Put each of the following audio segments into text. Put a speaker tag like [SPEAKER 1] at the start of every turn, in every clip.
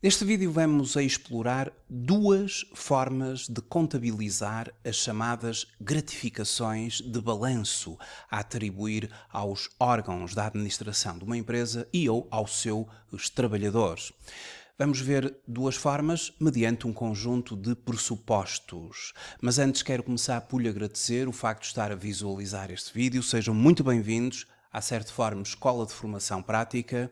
[SPEAKER 1] Neste vídeo vamos a explorar duas formas de contabilizar as chamadas gratificações de balanço a atribuir aos órgãos da administração de uma empresa e ou aos seus trabalhadores. Vamos ver duas formas mediante um conjunto de pressupostos. Mas antes quero começar por lhe agradecer o facto de estar a visualizar este vídeo. Sejam muito bem-vindos à Certform Escola de Formação Prática.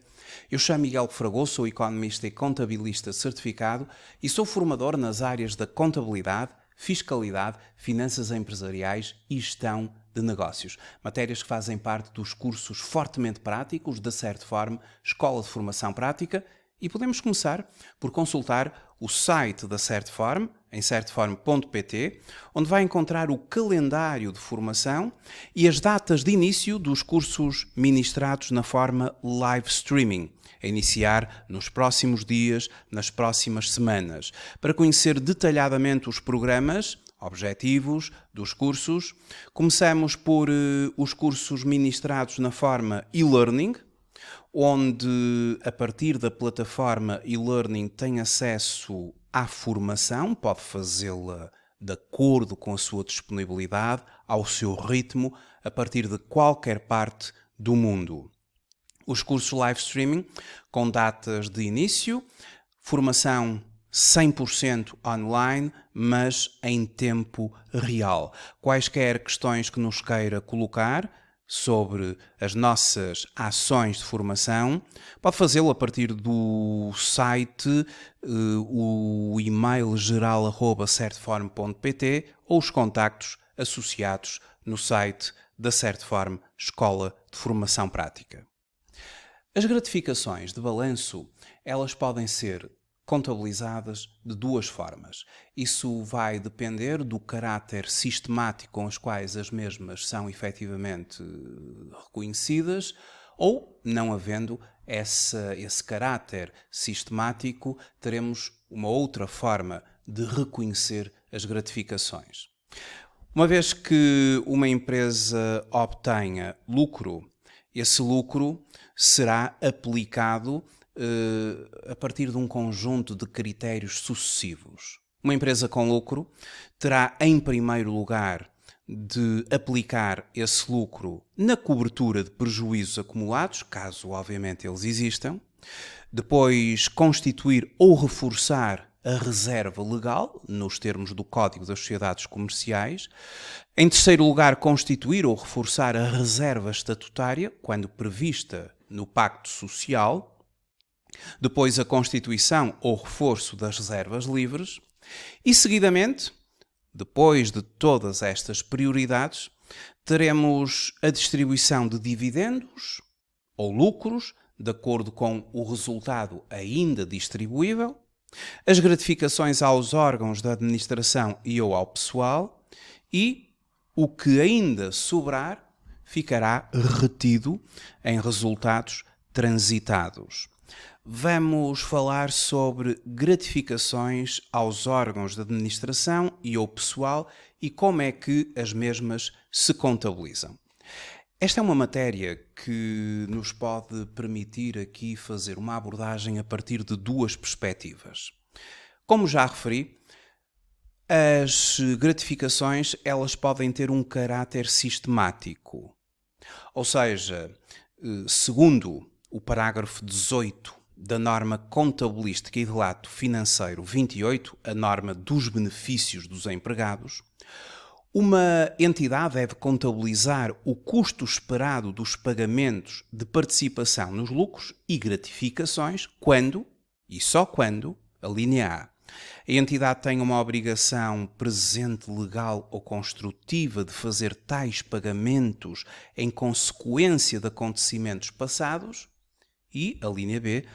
[SPEAKER 1] Eu chamo Miguel Fragoso, sou economista e contabilista certificado e sou formador nas áreas da contabilidade, fiscalidade, finanças empresariais e gestão de negócios. Matérias que fazem parte dos cursos fortemente práticos da Certform Escola de Formação Prática. E podemos começar por consultar o site da Certform, em certform.pt, onde vai encontrar o calendário de formação e as datas de início dos cursos ministrados na forma live streaming, a iniciar nos próximos dias, nas próximas semanas. Para conhecer detalhadamente os programas, objetivos dos cursos, começamos por os cursos ministrados na forma e-learning, onde, a partir da plataforma e-learning, tem acesso à formação, pode fazê-la de acordo com a sua disponibilidade, ao seu ritmo, a partir de qualquer parte do mundo. Os cursos live streaming, com datas de início, formação 100% online, mas em tempo real. Quaisquer questões que nos queira colocar sobre as nossas ações de formação, pode fazê-lo a partir do site, o e-mail geral @certform.pt ou os contactos associados no site da Certform Escola de Formação Prática. As gratificações de balanço, elas podem ser contabilizadas de duas formas. Isso vai depender do caráter sistemático com os quais as mesmas são efetivamente reconhecidas, ou, não havendo esse caráter sistemático, teremos uma outra forma de reconhecer as gratificações. Uma vez que uma empresa obtenha lucro, esse lucro será aplicado a partir de um conjunto de critérios sucessivos. Uma empresa com lucro terá, em primeiro lugar, de aplicar esse lucro na cobertura de prejuízos acumulados, caso obviamente eles existam, depois constituir ou reforçar a reserva legal, nos termos do Código das Sociedades Comerciais. Em terceiro lugar, constituir ou reforçar a reserva estatutária, quando prevista no Pacto Social. Depois, a constituição ou reforço das reservas livres. E, seguidamente, depois de todas estas prioridades, teremos a distribuição de dividendos ou lucros, de acordo com o resultado ainda distribuível, as gratificações aos órgãos da administração e ou ao pessoal, e o que ainda sobrar ficará retido em resultados transitados. Vamos falar sobre gratificações aos órgãos de administração e ao pessoal e como é que as mesmas se contabilizam. Esta é uma matéria que nos pode permitir aqui fazer uma abordagem a partir de duas perspectivas. Como já referi, as gratificações, elas podem ter um caráter sistemático. Ou seja, segundo o parágrafo 18 da norma contabilística e de relato financeiro 28, a norma dos benefícios dos empregados, uma entidade deve contabilizar o custo esperado dos pagamentos de participação nos lucros e gratificações quando, e só quando, a linha A, a entidade tem uma obrigação presente, legal ou construtiva de fazer tais pagamentos em consequência de acontecimentos passados e, a linha B,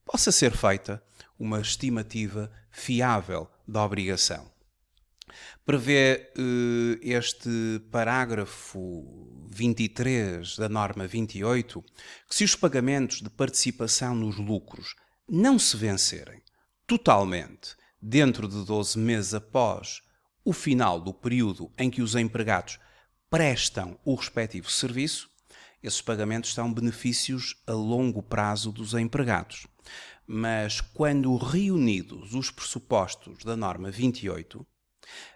[SPEAKER 1] possa ser feita uma estimativa fiável da obrigação. Prevê este parágrafo 23 da norma 28 que, se os pagamentos de participação nos lucros não se vencerem totalmente dentro de 12 meses após o final do período em que os empregados prestam o respectivo serviço, esses pagamentos são benefícios a longo prazo dos empregados. mas quando reunidos os pressupostos da norma 28,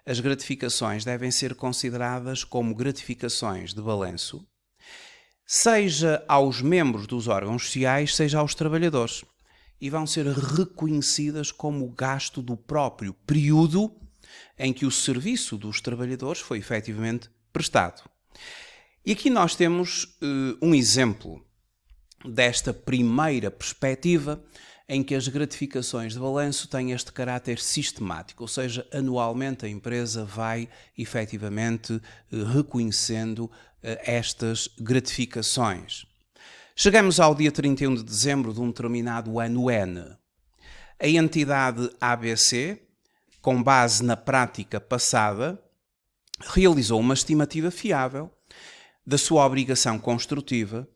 [SPEAKER 1] as gratificações devem ser consideradas como gratificações de balanço, seja aos membros dos órgãos sociais, seja aos trabalhadores, e vão ser reconhecidas como gasto do próprio período em que o serviço dos trabalhadores foi efetivamente prestado. E aqui nós temos um exemplo desta primeira perspectiva em que as gratificações de balanço têm este caráter sistemático, ou seja, anualmente a empresa vai efetivamente reconhecendo estas gratificações. Chegamos ao dia 31 de dezembro de um determinado ano N. A entidade ABC, com base na prática passada, realizou uma estimativa fiável da sua obrigação construtiva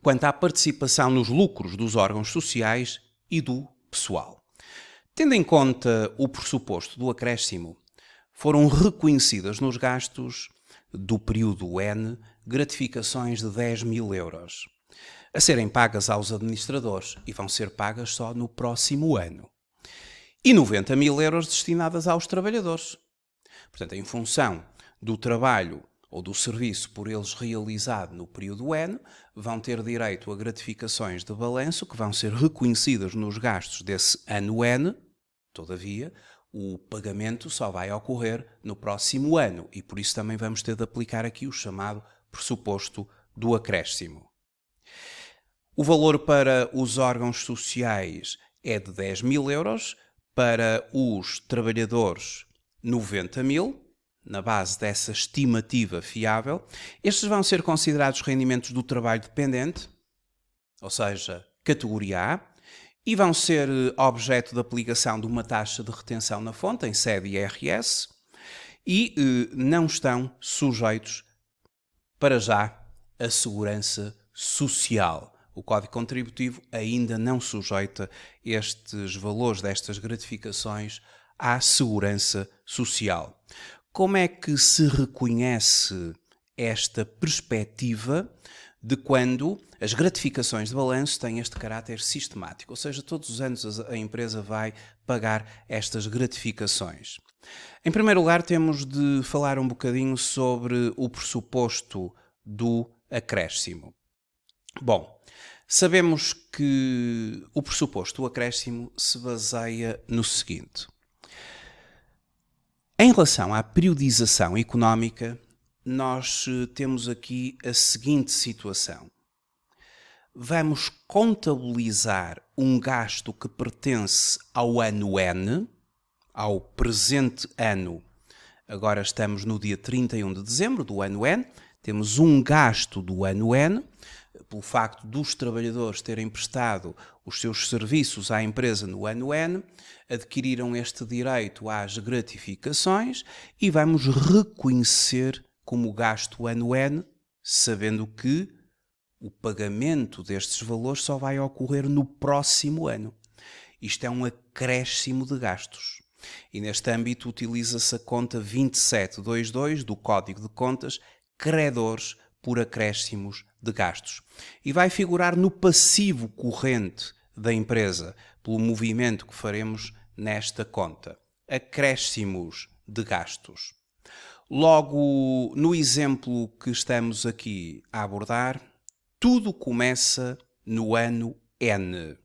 [SPEAKER 1] quanto à participação nos lucros dos órgãos sociais e do pessoal. Tendo em conta o pressuposto do acréscimo, foram reconhecidas nos gastos do período N gratificações de 10.000 euros, a serem pagas aos administradores e vão ser pagas só no próximo ano, e 90.000 euros destinadas aos trabalhadores. Portanto, em função do trabalho ou do serviço por eles realizado no período N, vão ter direito a gratificações de balanço que vão ser reconhecidas nos gastos desse ano N. Todavia, o pagamento só vai ocorrer no próximo ano e por isso também vamos ter de aplicar aqui o chamado pressuposto do acréscimo. O valor para os órgãos sociais é de 10.000 euros, para os trabalhadores 90.000, na base dessa estimativa fiável. Estes vão ser considerados rendimentos do trabalho dependente, ou seja, categoria A, e vão ser objeto de aplicação de uma taxa de retenção na fonte, em sede IRS, e não estão sujeitos, para já, à segurança social. O Código Contributivo ainda não sujeita estes valores destas gratificações à segurança social. Como é que se reconhece esta perspectiva de quando as gratificações de balanço têm este caráter sistemático? Ou seja, todos os anos a empresa vai pagar estas gratificações. Em primeiro lugar, temos de falar um bocadinho sobre o pressuposto do acréscimo. Bom, sabemos que o pressuposto do acréscimo se baseia no seguinte. Em relação à periodização económica, nós temos aqui a seguinte situação. Vamos contabilizar um gasto que pertence ao ano N, ao presente ano. Agora estamos no dia 31 de dezembro do ano N, temos um gasto do ano N, pelo facto dos trabalhadores terem prestado os seus serviços à empresa no ano N, adquiriram este direito às gratificações e vamos reconhecer como gasto ano N, sabendo que o pagamento destes valores só vai ocorrer no próximo ano. Isto é um acréscimo de gastos. E neste âmbito utiliza-se a conta 2722 do Código de Contas, credores por acréscimos de gastos. E vai figurar no passivo corrente da empresa, pelo movimento que faremos nesta conta. Acréscimos de gastos. Logo, no exemplo que estamos aqui a abordar, tudo começa no ano N.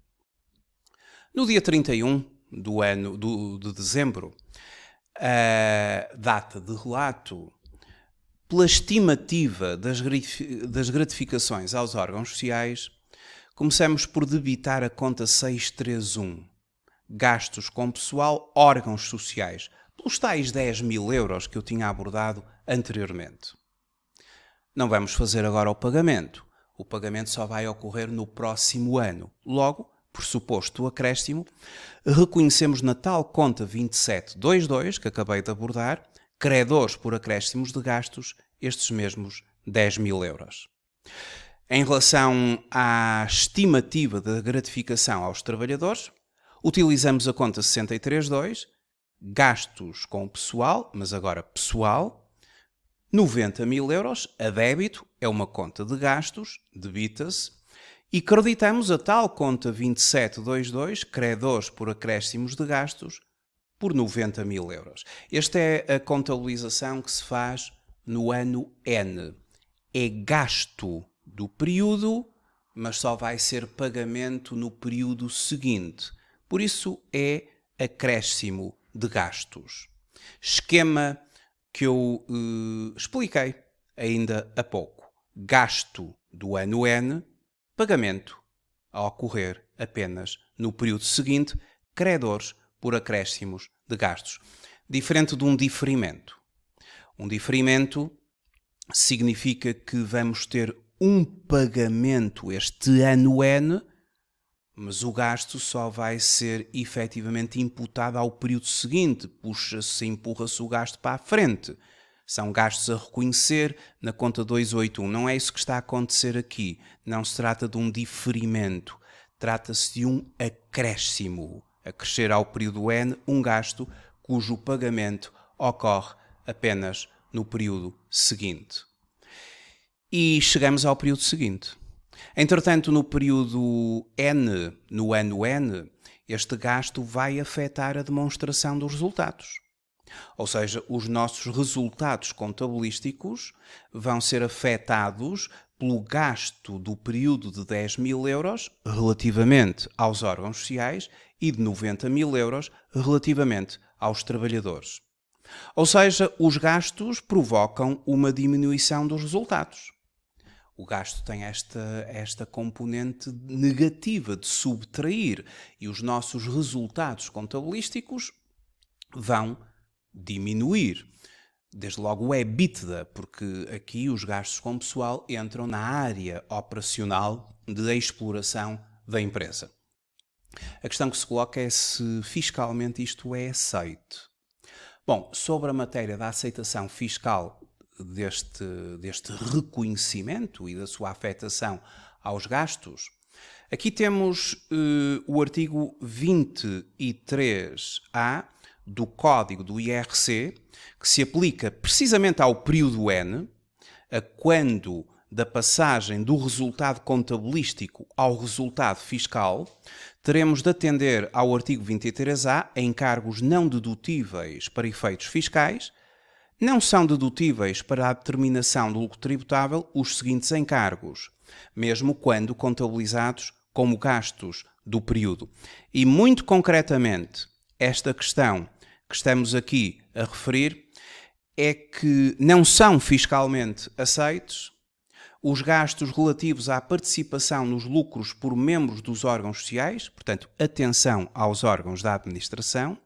[SPEAKER 1] No dia 31 de dezembro, a data de relato, pela estimativa das gratificações aos órgãos sociais, começamos por debitar a conta 631, gastos com pessoal, órgãos sociais, pelos tais 10.000 euros que eu tinha abordado anteriormente. Não vamos fazer agora o pagamento. O pagamento só vai ocorrer no próximo ano. Logo, por suposto o acréscimo, reconhecemos na tal conta 2722, que acabei de abordar, credores por acréscimos de gastos, estes mesmos 10.000 euros. Em relação à estimativa da gratificação aos trabalhadores, utilizamos a conta 63.2, gastos com pessoal, mas agora pessoal, 90.000 euros, a débito, é uma conta de gastos, debita-se, E creditamos a tal conta 2722, credores por acréscimos de gastos, por 90 mil euros. Esta é a contabilização que se faz no ano N. É gasto do período, mas só vai ser pagamento no período seguinte. Por isso é acréscimo de gastos. Esquema que eu expliquei ainda há pouco. Gasto do ano N, pagamento a ocorrer apenas no período seguinte, credores por acréscimos de gastos. Diferente de um diferimento. Um diferimento significa que vamos ter um pagamento este ano N, mas o gasto só vai ser efetivamente imputado ao período seguinte. Puxa-se, empurra-se o gasto para a frente. São gastos a reconhecer na conta 281. Não é isso que está a acontecer aqui. Não se trata de um diferimento. Trata-se de um acréscimo. Acrescer ao período N um gasto cujo pagamento ocorre apenas no período seguinte. E chegamos ao período seguinte. Entretanto, no período N, no ano N, este gasto vai afetar a demonstração dos resultados. Ou seja, os nossos resultados contabilísticos vão ser afetados pelo gasto do período de 10 mil euros relativamente aos órgãos sociais e de 90 mil euros relativamente aos trabalhadores. Ou seja, os gastos provocam uma diminuição dos resultados. O gasto tem esta componente negativa de subtrair e os nossos resultados contabilísticos vão diminuir. Desde logo o EBITDA, porque aqui os gastos com pessoal entram na área operacional de exploração da empresa. A questão que se coloca é se fiscalmente isto é aceito. Bom, sobre a matéria da aceitação fiscal deste reconhecimento e da sua afetação aos gastos, aqui temos o artigo 23A do Código do IRC, que se aplica precisamente ao período N, a quando da passagem do resultado contabilístico ao resultado fiscal, teremos de atender ao artigo 23A a encargos não dedutíveis para efeitos fiscais. Não são dedutíveis para a determinação do lucro tributável os seguintes encargos, mesmo quando contabilizados como gastos do período. E muito concretamente, esta questão que estamos aqui a referir é que não são fiscalmente aceitos os gastos relativos à participação nos lucros por membros dos órgãos sociais, portanto, atenção aos órgãos da administração,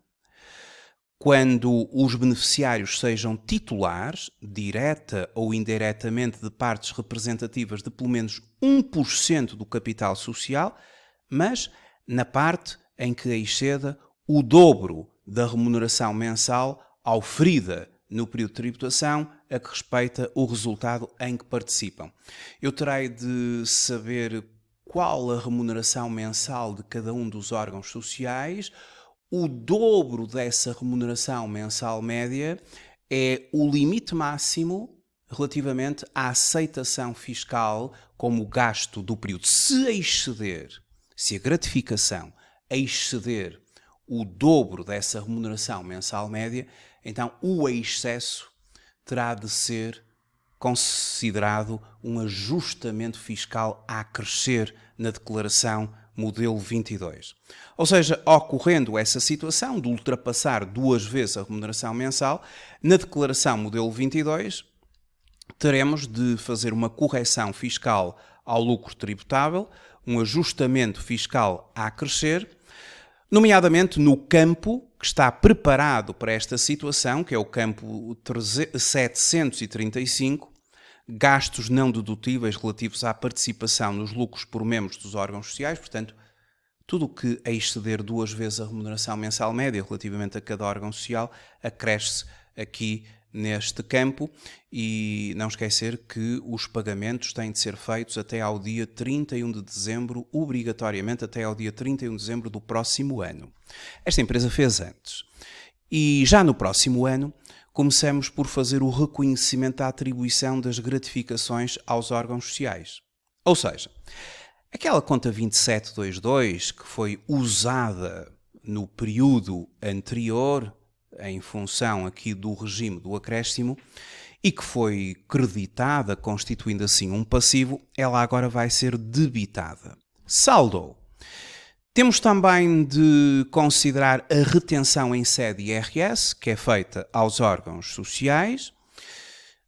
[SPEAKER 1] quando os beneficiários sejam titulares, direta ou indiretamente, de partes representativas de pelo menos 1% do capital social, mas na parte em que exceda o dobro da remuneração mensal auferida no período de tributação a que respeita o resultado em que participam. Eu terei de saber qual a remuneração mensal de cada um dos órgãos sociais. O dobro dessa remuneração mensal média é o limite máximo relativamente à aceitação fiscal como gasto do período. Se a gratificação exceder o dobro dessa remuneração mensal média, então o excesso terá de ser considerado um ajustamento fiscal a crescer na declaração modelo 22. Ou seja, ocorrendo essa situação de ultrapassar 2 vezes a remuneração mensal, na declaração modelo 22 teremos de fazer uma correção fiscal ao lucro tributável, um ajustamento fiscal a crescer, nomeadamente no campo que está preparado para esta situação, que é o campo 735, gastos não dedutíveis relativos à participação nos lucros por membros dos órgãos sociais, portanto, tudo o que exceder 2 vezes a remuneração mensal média relativamente a cada órgão social acresce aqui neste campo, e não esquecer que os pagamentos têm de ser feitos até ao dia 31 de dezembro, obrigatoriamente até ao dia 31 de dezembro do próximo ano. Esta empresa fez antes. E já no próximo ano, começamos por fazer o reconhecimento da atribuição das gratificações aos órgãos sociais. Ou seja, Aquela conta 2722 que foi usada no período anterior, em função aqui do regime do acréscimo, e que foi creditada, constituindo assim um passivo, ela agora vai ser debitada. Saldo. Temos também de considerar a retenção em sede IRS, que é feita aos órgãos sociais.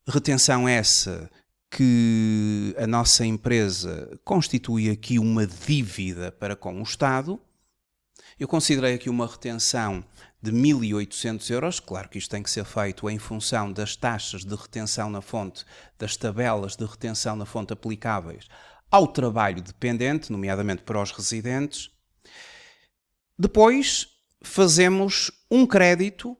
[SPEAKER 1] Retenção essa que a nossa empresa constitui aqui uma dívida para com o Estado. Eu considerei aqui uma retenção de 1.800 euros. Claro que isto tem que ser feito em função das taxas de retenção na fonte, das tabelas de retenção na fonte aplicáveis ao trabalho dependente, nomeadamente para os residentes. Depois fazemos um crédito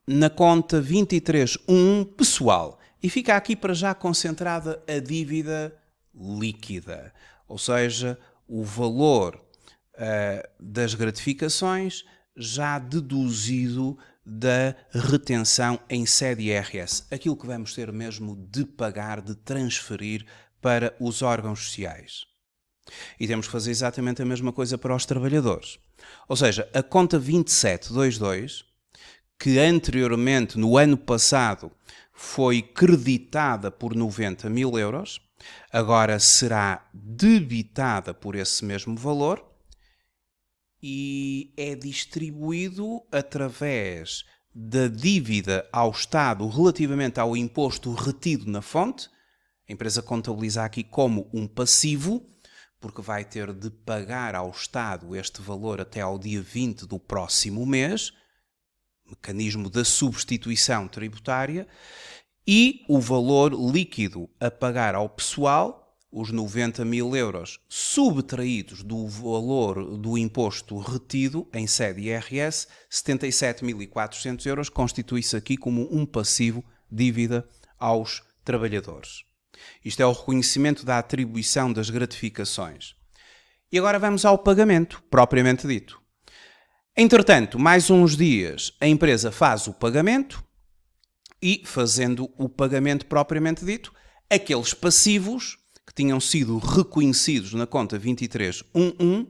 [SPEAKER 1] na conta 23.1 pessoal e fica aqui para já concentrada a dívida líquida, ou seja, o valor das gratificações já deduzido da retenção em sede IRS, aquilo que vamos ter mesmo de pagar, de transferir para os órgãos sociais. E temos que fazer exatamente a mesma coisa para os trabalhadores. Ou seja, a conta 2722, que anteriormente, no ano passado, foi creditada por 90.000 euros, agora será debitada por esse mesmo valor e é distribuído através da dívida ao Estado relativamente ao imposto retido na fonte. A empresa contabiliza aqui como um passivo, porque vai ter de pagar ao Estado este valor até ao dia 20 do próximo mês, mecanismo da substituição tributária, e o valor líquido a pagar ao pessoal, os 90.000 euros subtraídos do valor do imposto retido em sede IRS, 77.400 euros, constitui-se aqui como um passivo dívida aos trabalhadores. Isto é o reconhecimento da atribuição das gratificações. E agora vamos ao pagamento, propriamente dito. Entretanto, mais uns dias, a empresa faz o pagamento e, fazendo o pagamento propriamente dito, aqueles passivos que tinham sido reconhecidos na conta 23.1.1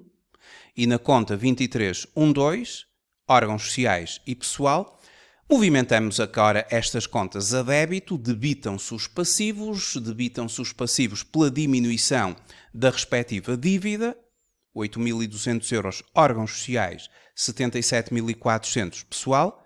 [SPEAKER 1] e na conta 23.1.2, órgãos sociais e pessoal, movimentamos agora estas contas a débito, debitam-se os passivos pela diminuição da respectiva dívida, 8.200 euros órgãos sociais, 77.400 pessoal,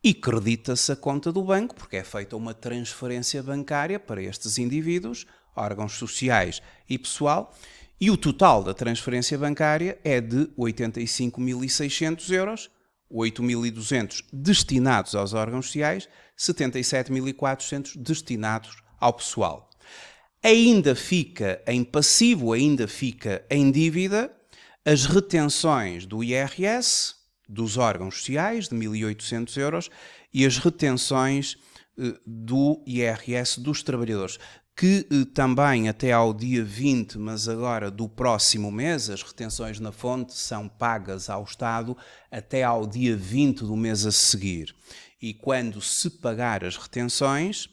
[SPEAKER 1] e credita-se a conta do banco, porque é feita uma transferência bancária para estes indivíduos, órgãos sociais e pessoal, e o total da transferência bancária é de 85.600 euros, 8.200 destinados aos órgãos sociais, 77.400 destinados ao pessoal. Ainda fica em passivo, ainda fica em dívida, as retenções do IRS, dos órgãos sociais, de 1.800 euros, e as retenções do IRS dos trabalhadores, que também até ao dia 20, mas agora do próximo mês, as retenções na fonte são pagas ao Estado até ao dia 20 do mês a seguir. E quando se pagar as retenções,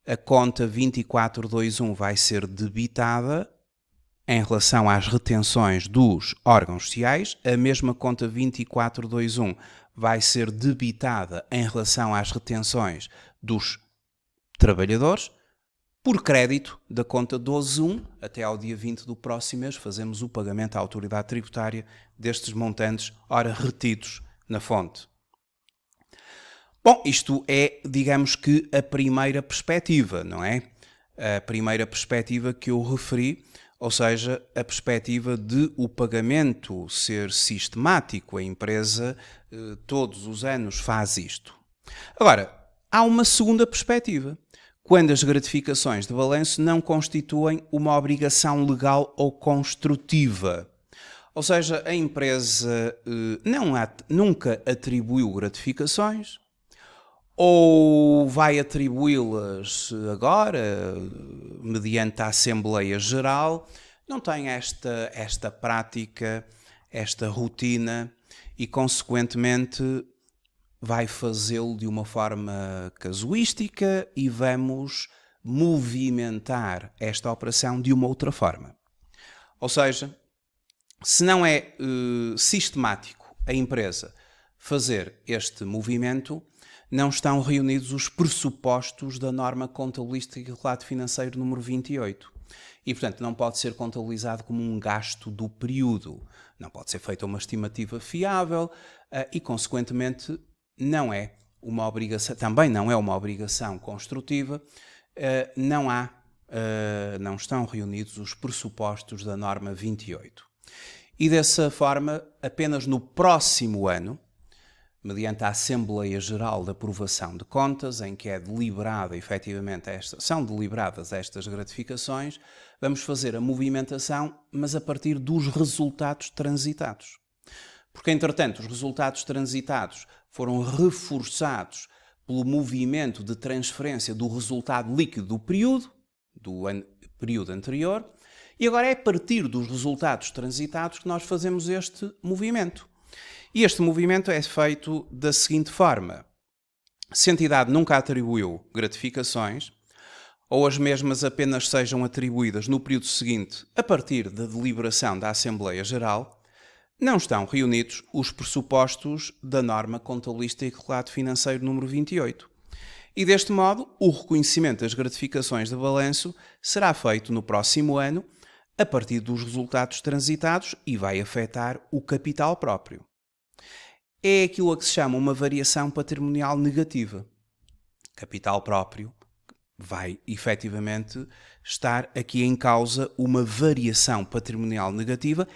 [SPEAKER 1] a conta 2421 vai ser debitada em relação às retenções dos órgãos sociais, a mesma conta 2421 vai ser debitada em relação às retenções dos trabalhadores, por crédito da conta 12.1, até ao dia 20 do próximo mês, fazemos o pagamento à autoridade tributária destes montantes, ora retidos na fonte. Bom, isto é, digamos que, a primeira perspectiva, não é? A primeira perspectiva que eu referi, ou seja, a perspectiva de o pagamento ser sistemático. A empresa todos os anos faz isto. Agora, há uma segunda perspectiva, quando as gratificações de balanço não constituem uma obrigação legal ou construtiva. Ou seja, a empresa nunca atribuiu gratificações, ou vai atribuí-las agora, mediante a Assembleia Geral, não tem esta prática, esta rotina e, consequentemente, vai fazê-lo de uma forma casuística e vamos movimentar esta operação de uma outra forma. Ou seja, se não é sistemático a empresa fazer este movimento, não estão reunidos os pressupostos da norma contabilística e relato financeiro número 28. E, portanto, não pode ser contabilizado como um gasto do período. Não pode ser feita uma estimativa fiável e, consequentemente, não é uma obrigação, também não é uma obrigação construtiva, não estão reunidos os pressupostos da norma 28. E dessa forma, apenas no próximo ano, mediante a Assembleia Geral de Aprovação de Contas, em que é deliberada efetivamente são deliberadas estas gratificações, vamos fazer a movimentação, mas a partir dos resultados transitados. Porque, entretanto, os resultados transitados foram reforçados pelo movimento de transferência do resultado líquido do período anterior, e agora é a partir dos resultados transitados que nós fazemos este movimento. E este movimento é feito da seguinte forma: se a entidade nunca atribuiu gratificações, ou as mesmas apenas sejam atribuídas no período seguinte a partir da deliberação da Assembleia Geral, não estão reunidos os pressupostos da norma contabilística e relato financeiro número 28. E deste modo, o reconhecimento das gratificações de balanço será feito no próximo ano a partir dos resultados transitados e vai afetar o capital próprio. É aquilo a que se chama uma variação patrimonial negativa. Capital próprio vai efetivamente estar aqui em causa uma variação patrimonial negativa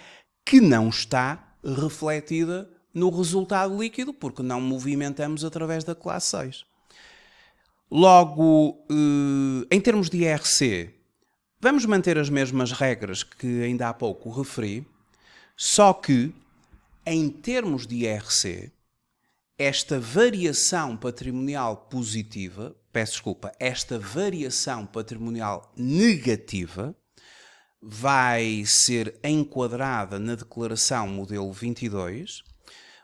[SPEAKER 1] que não está refletida no resultado líquido, porque não movimentamos através da classe 6. Logo, em termos de IRC, vamos manter as mesmas regras que ainda há pouco referi, só que, em termos de IRC, esta variação patrimonial positiva, esta variação patrimonial negativa, vai ser enquadrada na declaração modelo 22,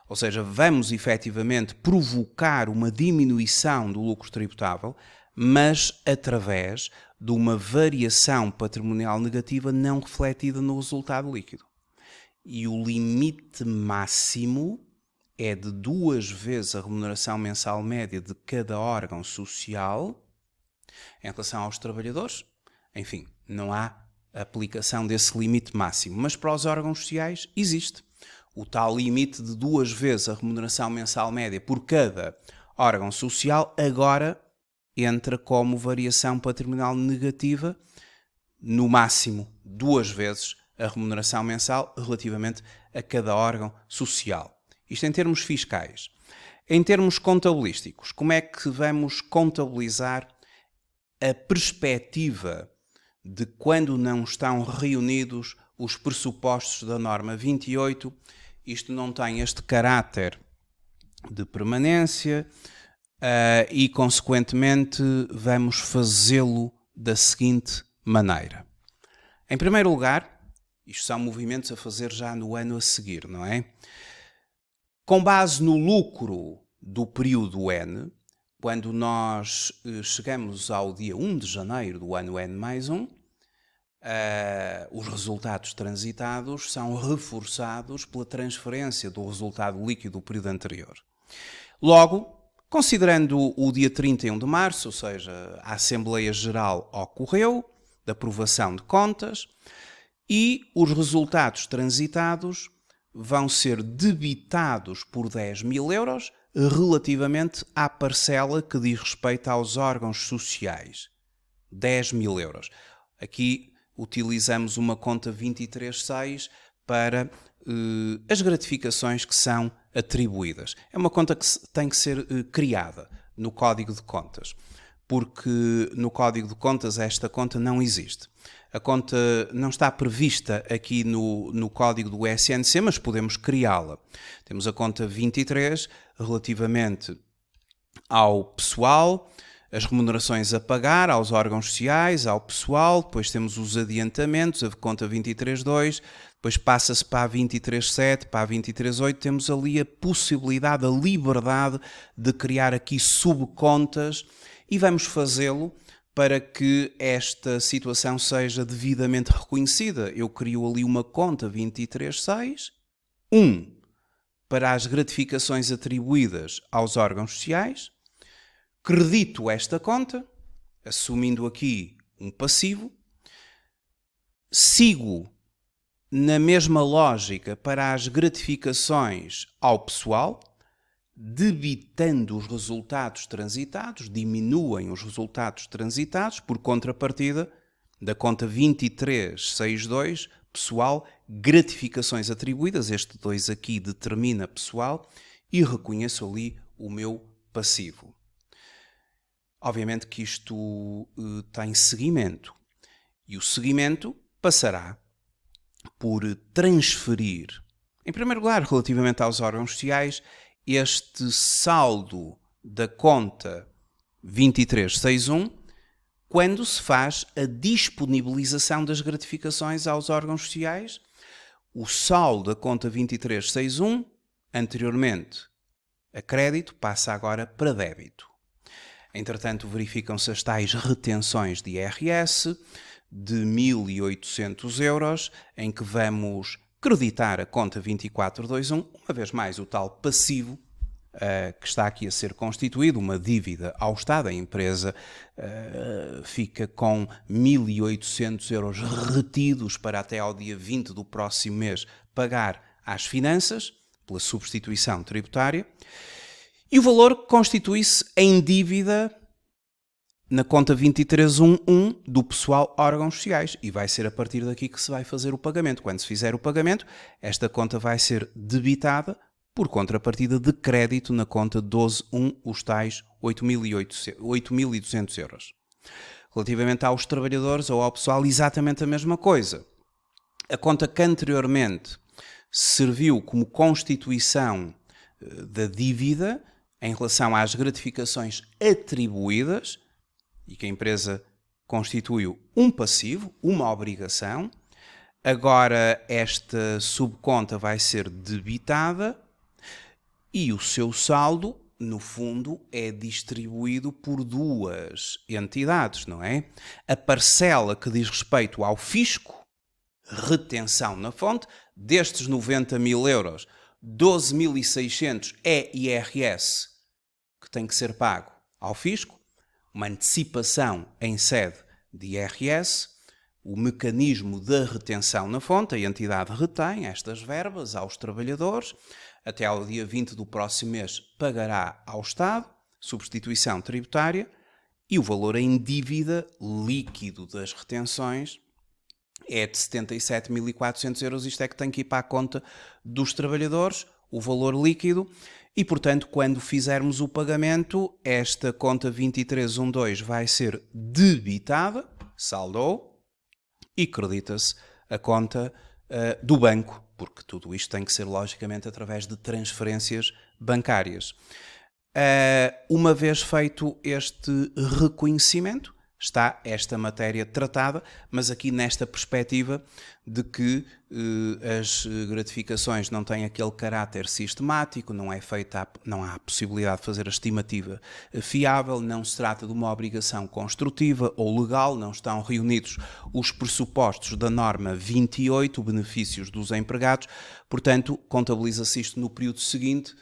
[SPEAKER 1] ou seja, vamos efetivamente provocar uma diminuição do lucro tributável, mas através de uma variação patrimonial negativa não refletida no resultado líquido. E o limite máximo é de 2 vezes a remuneração mensal média de cada órgão social em relação aos trabalhadores. Enfim, não há aplicação desse limite máximo, mas para os órgãos sociais existe. O tal limite de 2 vezes a remuneração mensal média por cada órgão social agora entra como variação patrimonial negativa, no máximo 2 vezes a remuneração mensal relativamente a cada órgão social. Isto em termos fiscais. Em termos contabilísticos, como é que vamos contabilizar a perspectiva de quando não estão reunidos os pressupostos da norma 28? Isto não tem este caráter de permanência e, consequentemente, vamos fazê-lo da seguinte maneira. Em primeiro lugar, isto são movimentos a fazer já no ano a seguir, não é? Com base no lucro do período N, quando nós chegamos ao dia 1 de janeiro do ano N mais 1, os resultados transitados são reforçados pela transferência do resultado líquido do período anterior. Logo, considerando o dia 31 de março, ou seja, a Assembleia Geral ocorreu, de aprovação de contas, e os resultados transitados vão ser debitados por 10.000 euros relativamente à parcela que diz respeito aos órgãos sociais. 10.000 euros. Aqui utilizamos uma conta 23.6 para as gratificações que são atribuídas. É uma conta que tem que ser criada no Código de Contas, porque no Código de Contas esta conta não existe. A conta não está prevista aqui no código do SNC, mas podemos criá-la. Temos a conta 23 relativamente ao pessoal, as remunerações a pagar aos órgãos sociais, ao pessoal, depois temos os adiantamentos, a conta 23.2, depois passa-se para a 23.7, para a 23.8, temos ali a possibilidade, a liberdade de criar aqui subcontas e vamos fazê-lo para que esta situação seja devidamente reconhecida, eu crio ali uma conta 23.6, para as gratificações atribuídas aos órgãos sociais, credito esta conta, assumindo aqui um passivo, sigo na mesma lógica para as gratificações ao pessoal, debitando os resultados transitados, diminuem os resultados transitados, por contrapartida da conta 2362, pessoal, gratificações atribuídas, este 2 aqui determina pessoal, e reconheço ali o meu passivo. Obviamente que isto tem seguimento, e o seguimento passará por transferir, em primeiro lugar, relativamente aos órgãos sociais, este saldo da conta 2361 quando se faz a disponibilização das gratificações aos órgãos sociais. O saldo da conta 2361, anteriormente a crédito, passa agora para débito. Entretanto, verificam-se as tais retenções de IRS de 1.800 euros, em que vamos creditar a conta 2421, uma vez mais o tal passivo que está aqui a ser constituído, uma dívida ao Estado. A empresa fica com 1.800 euros retidos para até ao dia 20 do próximo mês pagar às finanças, pela substituição tributária, e o valor constitui-se em dívida na conta 2311 do pessoal órgãos sociais, e vai ser a partir daqui que se vai fazer o pagamento. Quando se fizer o pagamento, esta conta vai ser debitada por contrapartida de crédito na conta 12.1, os tais 8.200 euros. Relativamente aos trabalhadores ou ao pessoal, exatamente a mesma coisa. A conta que anteriormente serviu como constituição da dívida em relação às gratificações atribuídas, e que a empresa constituiu um passivo, uma obrigação, agora esta subconta vai ser debitada e o seu saldo, no fundo, é distribuído por duas entidades, não é? A parcela que diz respeito ao fisco, retenção na fonte, destes 90.000 euros, 12.600 é IRS que tem que ser pago ao fisco, uma antecipação em sede de IRS, o mecanismo da retenção na fonte, a entidade retém estas verbas aos trabalhadores, até ao dia 20 do próximo mês pagará ao Estado, substituição tributária, e o valor em dívida líquido das retenções é de 77.400 euros, isto é que tem que ir para a conta dos trabalhadores, o valor líquido, e portanto quando fizermos o pagamento, esta conta 2312 vai ser debitada, saldou, e credita-se a conta do banco, porque tudo isto tem que ser logicamente através de transferências bancárias. Uma vez feito este reconhecimento, está esta matéria tratada, mas aqui nesta perspectiva de que as gratificações não têm aquele caráter sistemático, não há possibilidade de fazer a estimativa fiável, não se trata de uma obrigação construtiva ou legal, não estão reunidos os pressupostos da norma 28, benefícios dos empregados, portanto, contabiliza-se isto no período seguinte,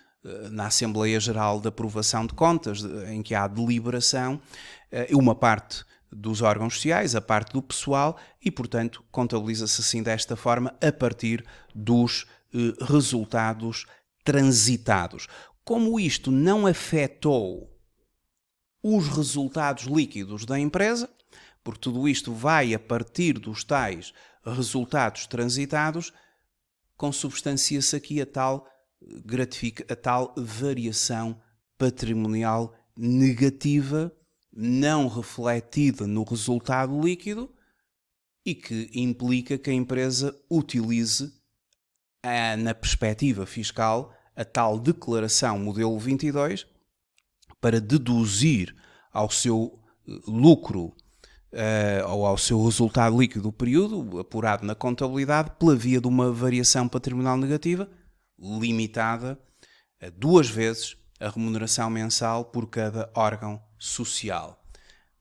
[SPEAKER 1] na Assembleia Geral de Aprovação de Contas, em que há deliberação, uma parte dos órgãos sociais, a parte do pessoal, e, portanto, contabiliza-se assim desta forma a partir dos resultados transitados. Como isto não afetou os resultados líquidos da empresa, porque tudo isto vai a partir dos tais resultados transitados, consubstancia-se aqui a tal variação patrimonial negativa, não refletida no resultado líquido, e que implica que a empresa utilize, na perspectiva fiscal, a tal declaração modelo 22 para deduzir ao seu lucro ou ao seu resultado líquido do período, apurado na contabilidade, pela via de uma variação patrimonial negativa, limitada a 2 vezes a remuneração mensal por cada órgão social.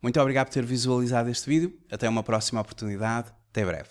[SPEAKER 1] Muito obrigado por ter visualizado este vídeo. Até uma próxima oportunidade. Até breve.